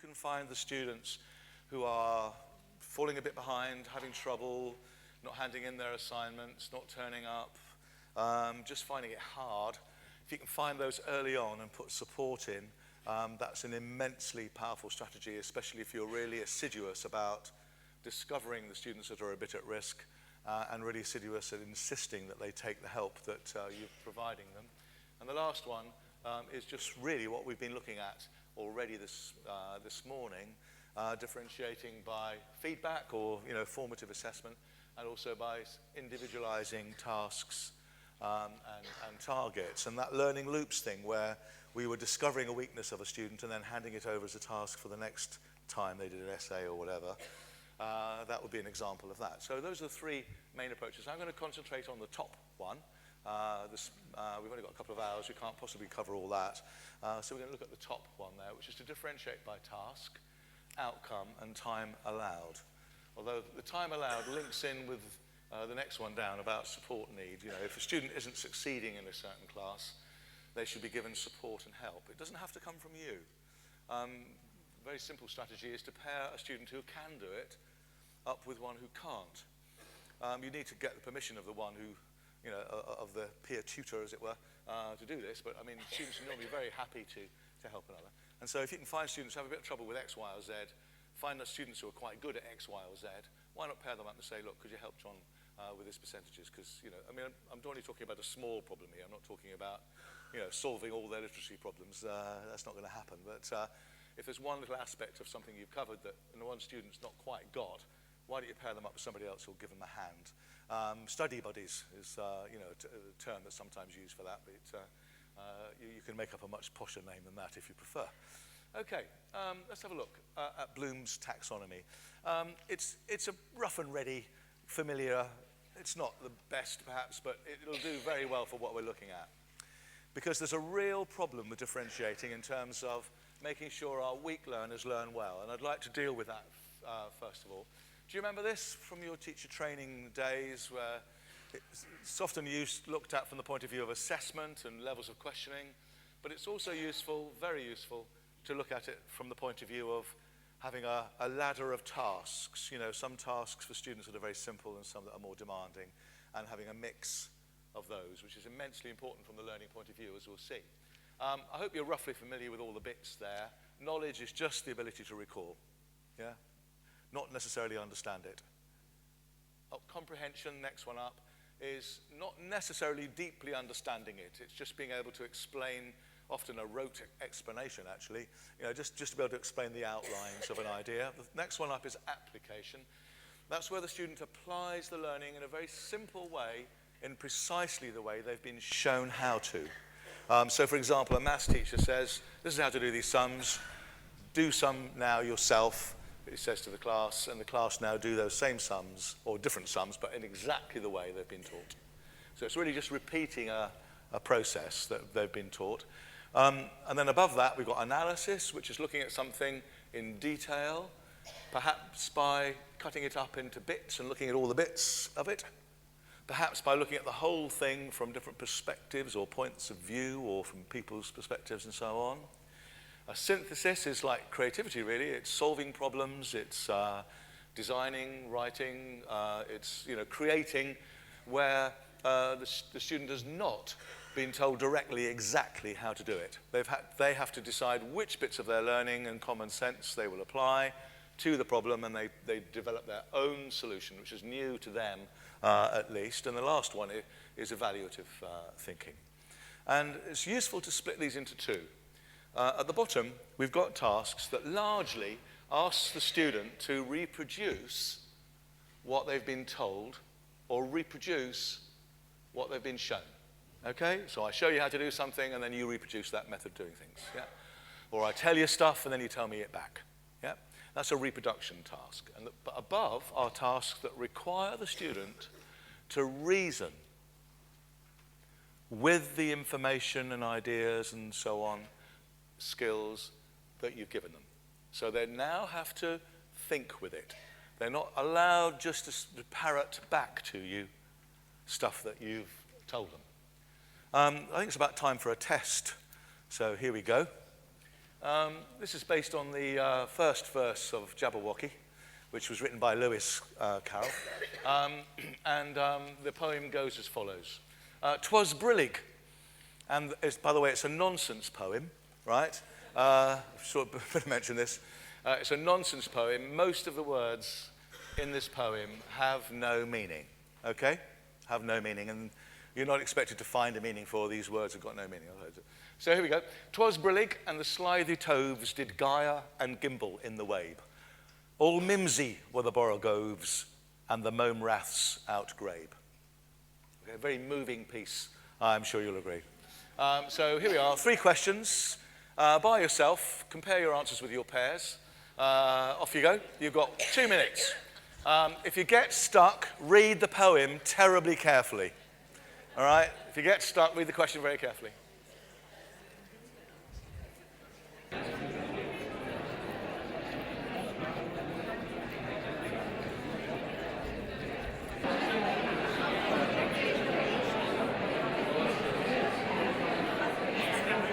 can find the students who are falling a bit behind, having trouble, not handing in their assignments, not turning up, just finding it hard, if you can find those early on and put support in, that's an immensely powerful strategy, especially if you're really assiduous about discovering the students that are a bit at risk and really assiduous at insisting that they take the help that you're providing them. And the last one is just really what we've been looking at already this morning, differentiating by feedback or formative assessment, and also by individualizing tasks and targets. And that learning loops thing where we were discovering a weakness of a student and then handing it over as a task for the next time they did an essay or whatever, that would be an example of that. So those are the three main approaches. I'm going to concentrate on the top one. We've only got a couple of hours, we can't possibly cover all that. So we're going to look at the top one there, which is to differentiate by task, outcome, and time allowed. Although the time allowed links in with the next one down about support need. If a student isn't succeeding in a certain class, they should be given support and help. It doesn't have to come from you. A very simple strategy is to pair a student who can do it up with one who can't. You need to get the permission of the one who, of the peer tutor, as it were, to do this. But I mean, students are normally very happy to help another. And so if you can find students who have a bit of trouble with X, Y, or Z, find the students who are quite good at X, Y, or Z, why not pair them up and say, look, could you help John with his percentages? Because, I'm only talking about a small problem here. I'm not talking about, solving all their literacy problems. That's not going to happen. But if there's one little aspect of something you've covered that one student's not quite got, why don't you pair them up with somebody else who'll give them a hand? Study buddies is, a term that's sometimes used for that, but you can make up a much posher name than that if you prefer. Okay, let's have a look at Bloom's taxonomy. It's a rough and ready, familiar. It's not the best, perhaps, but it'll do very well for what we're looking at. Because there's a real problem with differentiating in terms of making sure our weak learners learn well. And I'd like to deal with that first of all. Do you remember this from your teacher training days, where it's often looked at from the point of view of assessment and levels of questioning, but it's also useful, very useful, to look at it from the point of view of having a ladder of tasks, some tasks for students that are very simple and some that are more demanding, and having a mix of those, which is immensely important from the learning point of view, as we'll see. I hope you're roughly familiar with all the bits there. Knowledge is just the ability to recall, yeah? Not necessarily understand it. Comprehension, next one up, is not necessarily deeply understanding it. It's just being able to explain, often a rote explanation actually, just to be able to explain the outlines of an idea. The next one up is application. That's where the student applies the learning in a very simple way, in precisely the way they've been shown how to. So for example, a maths teacher says, this is how to do these sums, do some now yourself, it says to the class, and the class now do those same sums, or different sums, but in exactly the way they've been taught. So it's really just repeating a process that they've been taught. And then above that, we've got analysis, which is looking at something in detail, perhaps by cutting it up into bits and looking at all the bits of it, perhaps by looking at the whole thing from different perspectives or points of view or from people's perspectives and so on. A synthesis is like creativity, really. It's solving problems, it's designing, writing, it's creating where the student has not been told directly exactly how to do it. They have to decide which bits of their learning and common sense they will apply to the problem, and they develop their own solution, which is new to them at least. And the last one is evaluative thinking. And it's useful to split these into two. At the bottom, we've got tasks that largely ask the student to reproduce what they've been told or reproduce what they've been shown. Okay? So I show you how to do something, and then you reproduce that method of doing things. Yeah? Or I tell you stuff, and then you tell me it back. Yeah? That's a reproduction task. But above are tasks that require the student to reason with the information and ideas and so on, skills that you've given them. So they now have to think with it. They're not allowed just to parrot back to you stuff that you've told them. I think it's about time for a test. So here we go. This is based on the first verse of Jabberwocky, which was written by Lewis Carroll. The poem goes as follows. "'Twas brillig," and by the way, it's a nonsense poem, right? Sort of better mention this. It's a nonsense poem. Most of the words in this poem have no meaning, okay? Have no meaning, and you're not expected to find a meaning for these words have got no meaning. So here we go. "'Twas brillig, and the slithy toves did gyre and gimble in the wabe. All mimsy were the borogoves, and the Mome Raths outgrabe." Okay, a very moving piece, I'm sure you'll agree. So here we are, 3 questions. By yourself, compare your answers with your pairs. Off you go. You've got 2 minutes. If you get stuck, read the poem terribly carefully. All right? If you get stuck, read the question very carefully.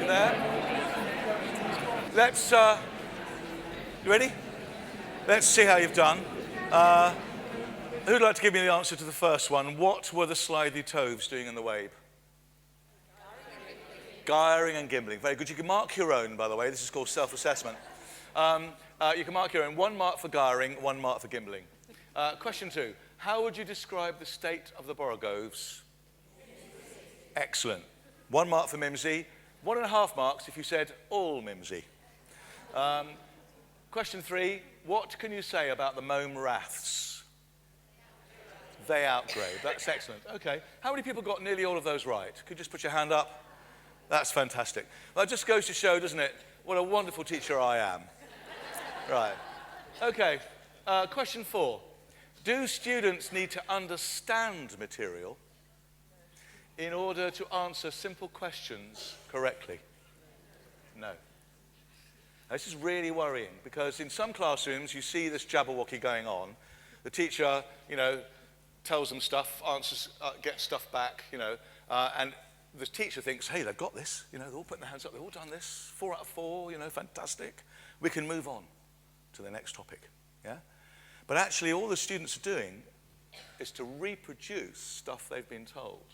You there? Let's, you ready? Let's see how you've done. Who'd like to give me the answer to the first one? What were the slithy toves doing in the wabe? Gyring and gimbling. Very good. You can mark your own, by the way. This is called self-assessment. You can mark your own. 1 mark for gyring, 1 mark for gimbling. Question 2. How would you describe the state of the borogoves? Excellent. 1 mark for mimsy. 1.5 marks if you said all mimsy. Question 3. What can you say about the Mome Raths? They outgrade. That's excellent. Okay. How many people got nearly all of those right? Could you just put your hand up? That's fantastic. Well, it just goes to show, doesn't it, what a wonderful teacher I am. Right. Okay. Question 4. Do students need to understand material in order to answer simple questions correctly? No. This is really worrying because in some classrooms you see this Jabberwocky going on. The teacher, tells them stuff, answers, gets stuff back, and the teacher thinks, hey, they've got this. They're all putting their hands up. They've all done this. 4 out of 4, fantastic. We can move on to the next topic, yeah? But actually all the students are doing is to reproduce stuff they've been told.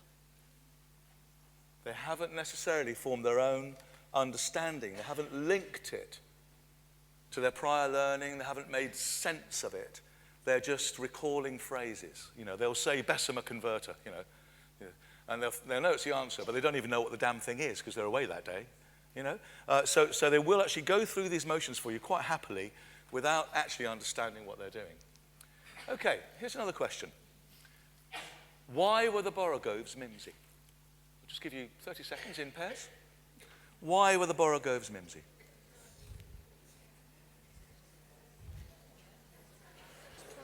They haven't necessarily formed their own understanding. They haven't linked it to their prior learning. They haven't made sense of it. They're just recalling phrases. They'll say Bessemer converter, and they'll know it's the answer, but they don't even know what the damn thing is because they're away that day, So they will actually go through these motions for you quite happily without actually understanding what they're doing. Okay, here's another question. Why were the borogoves mimsy? I'll just give you 30 seconds in pairs. Why were the borogoves mimsy?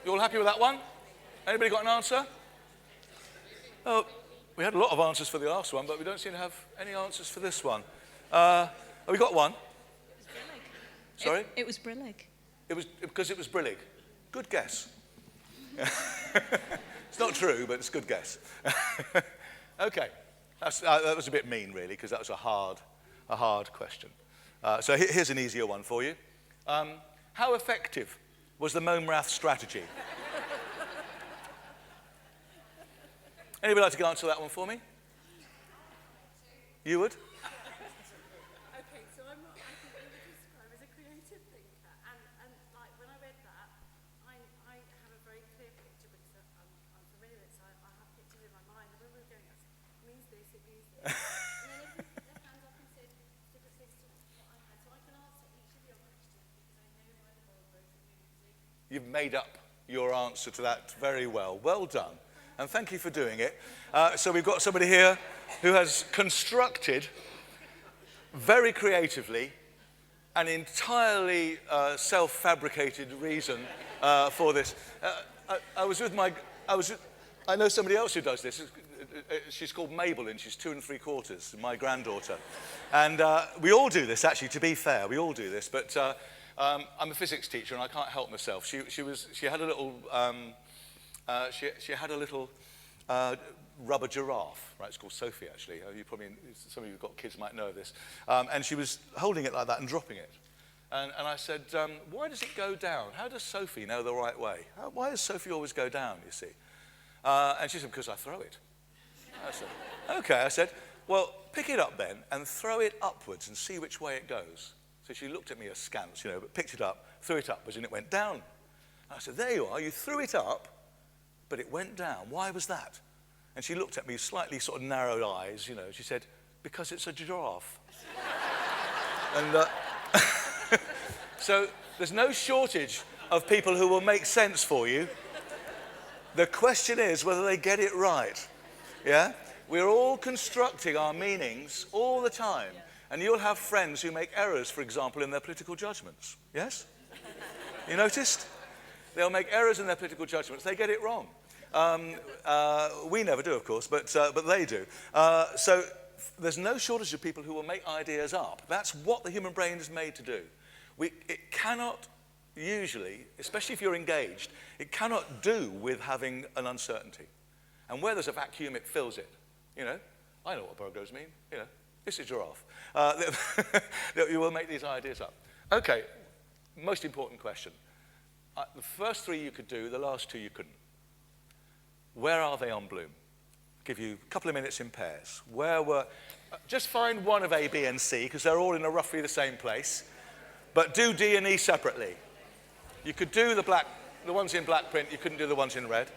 You all happy with that one? Anybody got an answer? Oh, we had a lot of answers for the last one, but we don't seem to have any answers for this one. Have we got one? Sorry? It was brillig. It was because it was brillig. Good guess. It's not true, but it's a good guess. Okay. That was a bit mean, really, because that was a hard question. So here's an easier one for you. How effective was the Mome Rath strategy? Anybody like to answer that one for me? You would? Okay, so I think we would describe as a creative thinker, and like when I read that, I have a very clear picture because I'm familiar with it, so I have pictures in my mind. And when we were going, it means this, it means this. And then everyone put their hands up and said different things to what I had, so I can answer each of your questions because I know my role both in music. You've made up your answer to that very well. Well done. And thank you for doing it. So we've got somebody here who has constructed very creatively an entirely self-fabricated reason for this. I know somebody else who does this. She's called Mabel, and she's 2 3/4, my granddaughter. And we all do this, actually, to be fair. We all do this. But I'm a physics teacher, and I can't help myself. She had a little... She had a little rubber giraffe, right? It's called Sophie, actually. You probably, some of you who've got kids might know this. And she was holding it like that and dropping it. And I said, why does it go down? How does Sophie know the right way? Why does Sophie always go down, you see? And she said, because I throw it. I said, okay. I said, well, pick it up then and throw it upwards and see which way it goes. So she looked at me askance, you know, but picked it up, threw it upwards, and it went down. I said, there you are. You threw it up, but it went down. Why was that? And she looked at me, slightly sort of narrowed eyes, you know. She said, because it's a giraffe. And so there's no shortage of people who will make sense for you. The question is whether they get it right. Yeah? We're all constructing our meanings all the time. And you'll have friends who make errors, for example, in their political judgments. Yes? You noticed? They'll make errors in their political judgments. They get it wrong. We never do, of course, but they do. So there's no shortage of people who will make ideas up. That's what the human brain is made to do. It cannot usually, especially if you're engaged, it cannot do with having an uncertainty. And where there's a vacuum, it fills it. You know, I know what burgos mean. You know, this is giraffe. You will make these ideas up. Okay, most important question. The first three you could do, the last two you couldn't. Where are they on Bloom? Give you a couple of minutes in pairs. Just find one of A, B, and C, because they're all in roughly the same place. But do D and E separately. You could do the ones in black print, you couldn't do the ones in red.